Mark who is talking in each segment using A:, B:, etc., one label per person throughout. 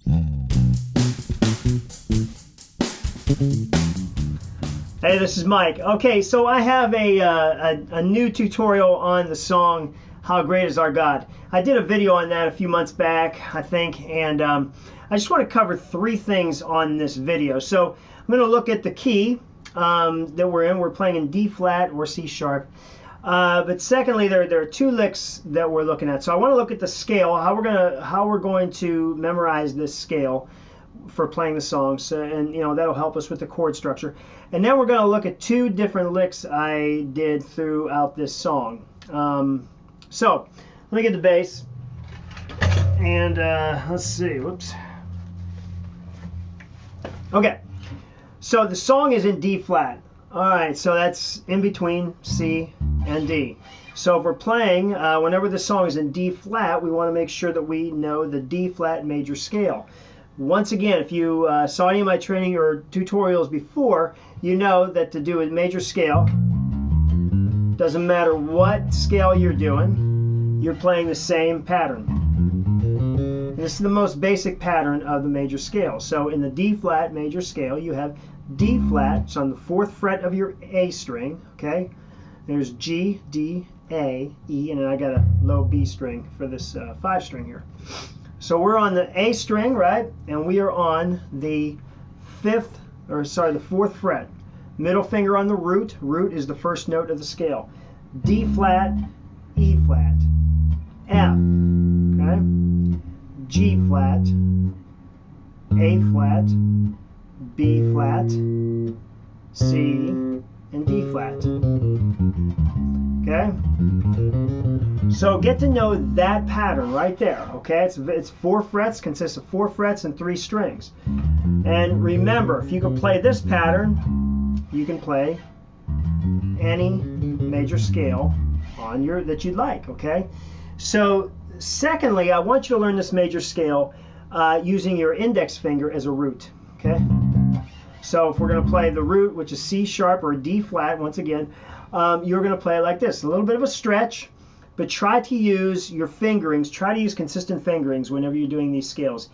A: Hey, this is Mike. Okay, so I have a new tutorial on the song How Great Is Our God. I did a video on that a few months back, I think, and I just want to cover three things on this video. So I'm going to look at the key that we're in. We're playing in D flat or C sharp. But secondly, there are two licks that we're looking at. So I want to look at the scale, how we're going to memorize this scale for playing the song. So, and that'll help us with the chord structure. And then we're going to look at two different licks I did throughout this song. So let me get the bass, and let's see. Whoops. Okay. So the song is in D flat. All right. So that's in between C and D. So if we're playing, whenever the song is in D flat, we want to make sure that we know the D flat major scale. Once again, if you saw any of my training or tutorials before, you know that to do a major scale, doesn't matter what scale you're doing, you're playing the same pattern. And this is the most basic pattern of the major scale. So in the D flat major scale, you have D flat, it's on the 4th fret of your A string, okay? There's G, D, A, E, and then I got a low B string for this 5 string here. So we're on the A string, right? And we are on the 4th fret. Middle finger on the root. Root is the first note of the scale. D flat, E flat, F, okay? G flat, A flat, B flat, C, and D flat. Okay? So get to know that pattern right there, okay? It's 4 frets, consists of 4 frets and 3 strings. And remember, if you can play this pattern, you can play any major scale on that you'd like, okay? So secondly, I want you to learn this major scale using your index finger as a root, okay? So if we're going to play the root, which is C sharp or D flat, once again, you're going to play it like this. A little bit of a stretch, but try to use your fingerings. Try to use consistent fingerings whenever you're doing these scales.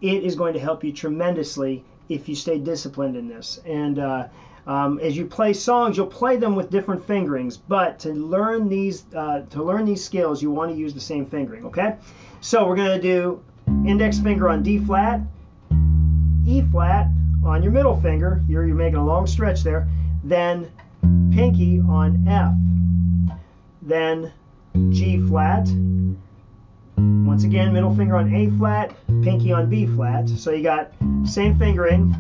A: It is going to help you tremendously if you stay disciplined in this. And as you play songs, you'll play them with different fingerings. But to learn these scales, you want to use the same fingering. Okay? So we're going to do index finger on D flat, E flat on your middle finger. You're making a long stretch there. Then pinky on F. Then G flat. Once again, middle finger on A flat, pinky on B flat. So you got same fingering.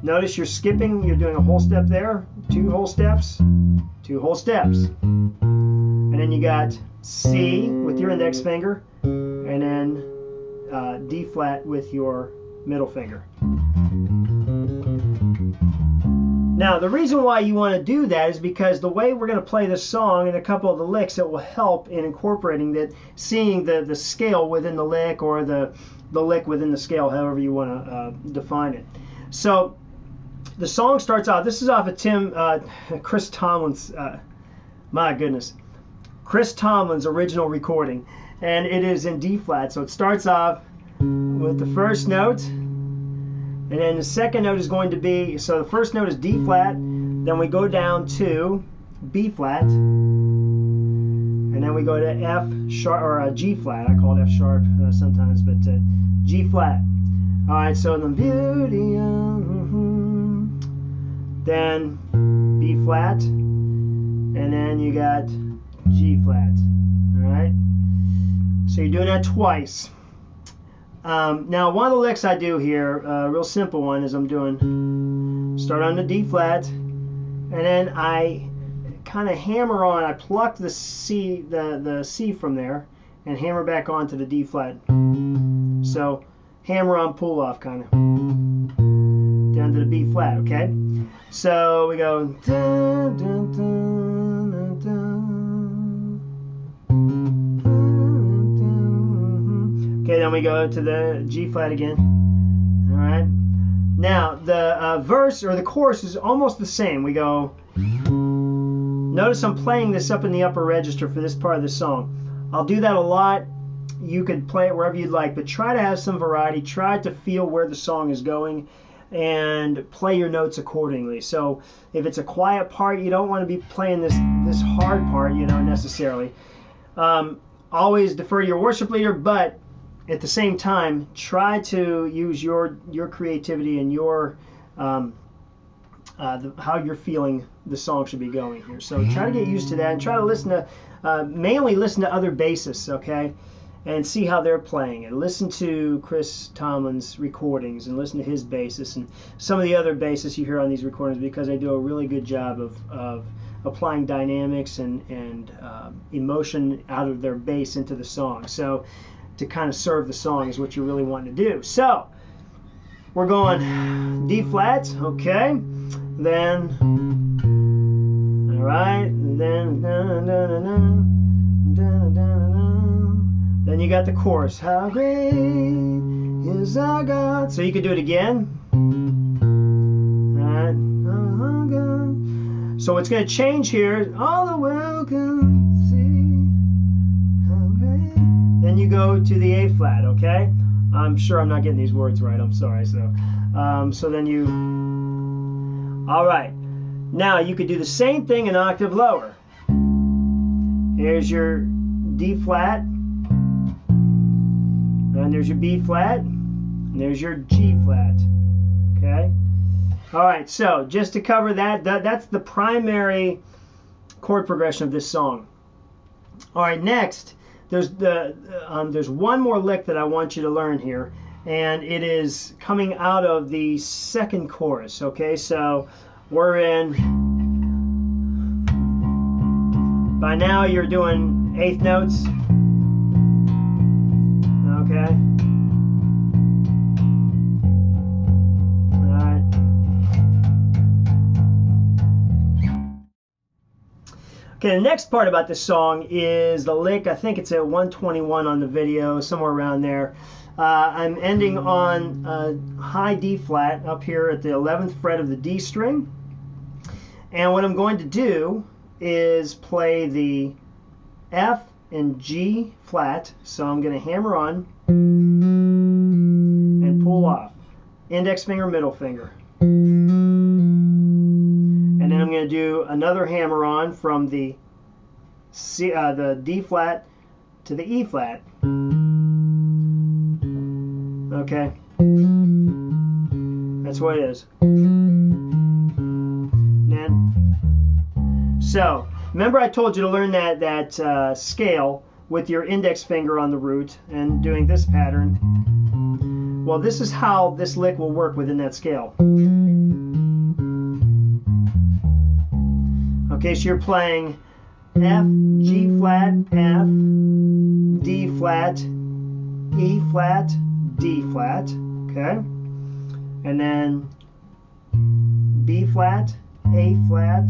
A: Notice you're skipping, you're doing a whole step there, 2 whole steps, 2 whole steps. And then you got C with your index finger, and then D flat with your middle finger. Now, the reason why you want to do that is because the way we're going to play this song and a couple of the licks, it will help in incorporating that, seeing the scale within the lick or the lick within the scale, however you want to define it. So the song starts out, this is off of Chris Tomlin's, my goodness, Chris Tomlin's original recording, and it is in D flat. So it starts off with the first note. And then the second note is going to be, so the first note is D flat, then we go down to B flat, and then we go to F sharp, or G flat. I call it F sharp sometimes, but G flat. All right, so the beauty of, then B flat, and then you got G flat. All right, so you're doing that twice. Now, one of the licks I do here, a real simple one, is I'm doing, start on the D flat, and then I kind of hammer on, I pluck the C from there, and hammer back onto the D flat. So, hammer on, pull off, kind of, down to the B flat, okay? So, we go, dun, dun, dun, dun, dun. Okay, then we go to the G flat again. All right. Now, the verse or the chorus is almost the same. We go, notice I'm playing this up in the upper register for this part of the song. I'll do that a lot you could play it wherever you'd like, but try to have some variety. Try to feel where the song is going and play your notes accordingly. So if it's a quiet part, you don't want to be playing this hard part, necessarily. Always defer to your worship leader, but at the same time, try to use your creativity and your how you're feeling the song should be going here. So try to get used to that, and try to listen to mainly listen to other bassists, okay, and see how they're playing it. Listen to Chris Tomlin's recordings and listen to his bassists and some of the other bassists you hear on these recordings, because they do a really good job of applying dynamics and emotion out of their bass into the song. So to kind of serve the song is what you really want to do. So we're going D flat, okay, then all right, then then you got the chorus. How great is our God. So you could do it again. All right. So it's going to change here. All the world can see how great. Then you go to the A flat, okay? I'm sure I'm not getting these words right. I'm sorry. So then you. All right. Now you could do the same thing an octave lower. Here's your D flat. And there's your B flat, and there's your G flat, okay? All right, so just to cover that's the primary chord progression of this song. All right, next, there's one more lick that I want you to learn here, and it is coming out of the second chorus, okay? So we're in, by now you're doing eighth notes. Okay. All right. Okay, the next part about this song is the lick. I think it's at 121 on the video, somewhere around there. I'm ending on a high D flat up here at the 11th fret of the D string. And what I'm going to do is play the F and G flat. So I'm going to hammer on and pull off. Index finger, middle finger. And then I'm going to do another hammer on from the D flat to the E flat. Okay. That's what it is. So, remember I told you to learn that scale with your index finger on the root and doing this pattern. Well, this is how this lick will work within that scale. Okay, so you're playing F, G flat, F, D flat, E flat, D flat, okay? And then B flat, A flat,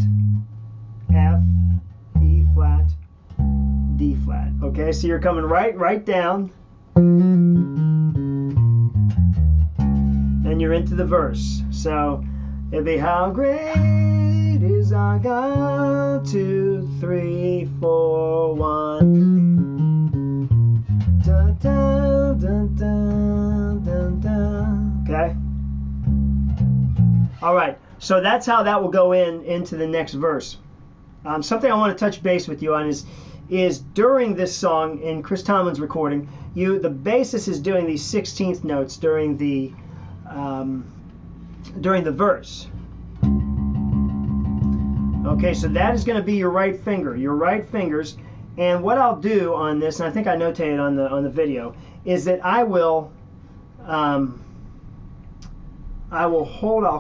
A: F, E flat, D flat. Okay, so you're coming right down, and you're into the verse. So it'd be how great is our God, 2, 3, 4, 1. Da, da, da, da, da, da. Okay. All right. So that's how that will go into the next verse. Something I want to touch base with you on is during this song in Chris Tomlin's recording, the bassist is doing these 16th notes during the verse. Okay, so that is going to be your right finger, your right fingers. And what I'll do on this, and I think I notated on the video, is that I'll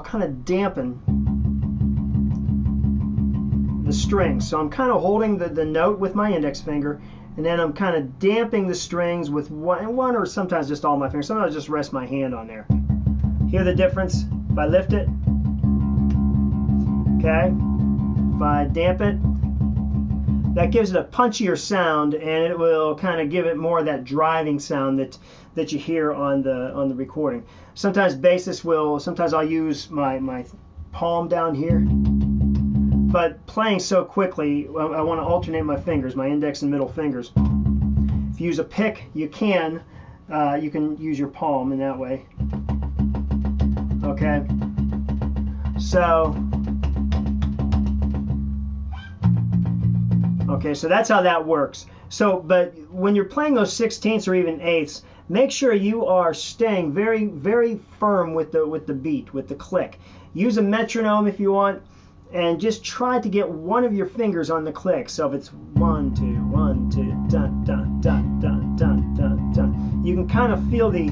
A: kind of dampen the strings. So I'm kind of holding the note with my index finger, and then I'm kind of damping the strings with one or sometimes just all my fingers. Sometimes I just rest my hand on there. Hear the difference? If I lift it, okay, if I damp it, that gives it a punchier sound, and it will kind of give it more of that driving sound that you hear on the recording. Sometimes bassists will, sometimes I'll use my palm down here, but playing so quickly, I want to alternate my fingers, my index and middle fingers. If you use a pick, you can use your palm in that way. Okay, so that's how that works. So, but when you're playing those 16ths or even 8ths, make sure you are staying very, very firm with the beat, with the click. Use a metronome if you want, and just try to get one of your fingers on the click. So if it's 1, 2, 1, 2, dun, dun, dun, dun, dun, dun, dun, you can kind of feel the.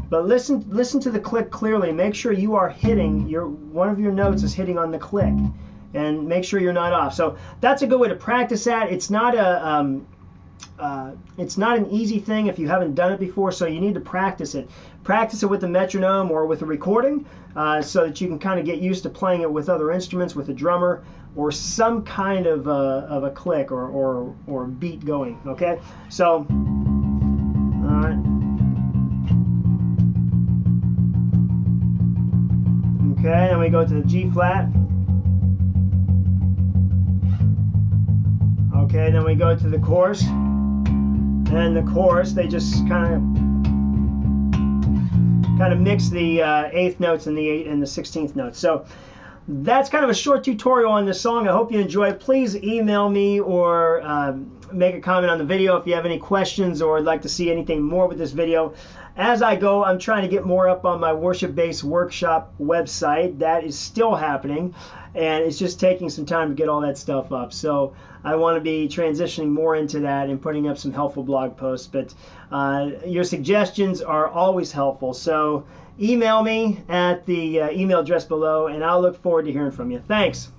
A: But listen to the click clearly. Make sure you are hitting one of your notes is hitting on the click, and make sure you're not off. So that's a good way to practice that. It's not an easy thing if you haven't done it before, so you need to practice it. Practice it with a metronome or with a recording, so that you can kind of get used to playing it with other instruments, with a drummer, or some kind of a click or beat going. Okay, so all right. Okay, then we go to the G flat. Okay, then we go to the chorus. And the chorus, they just kind of mix the 8th notes and the 16th notes. So that's kind of a short tutorial on this song. I hope you enjoy it. Please email me or make a comment on the video if you have any questions or would like to see anything more with this video. As I go, I'm trying to get more up on my worship-based workshop website. That is still happening, and it's just taking some time to get all that stuff up. So I want to be transitioning more into that and putting up some helpful blog posts. But your suggestions are always helpful. So email me at the email address below, and I'll look forward to hearing from you. Thanks.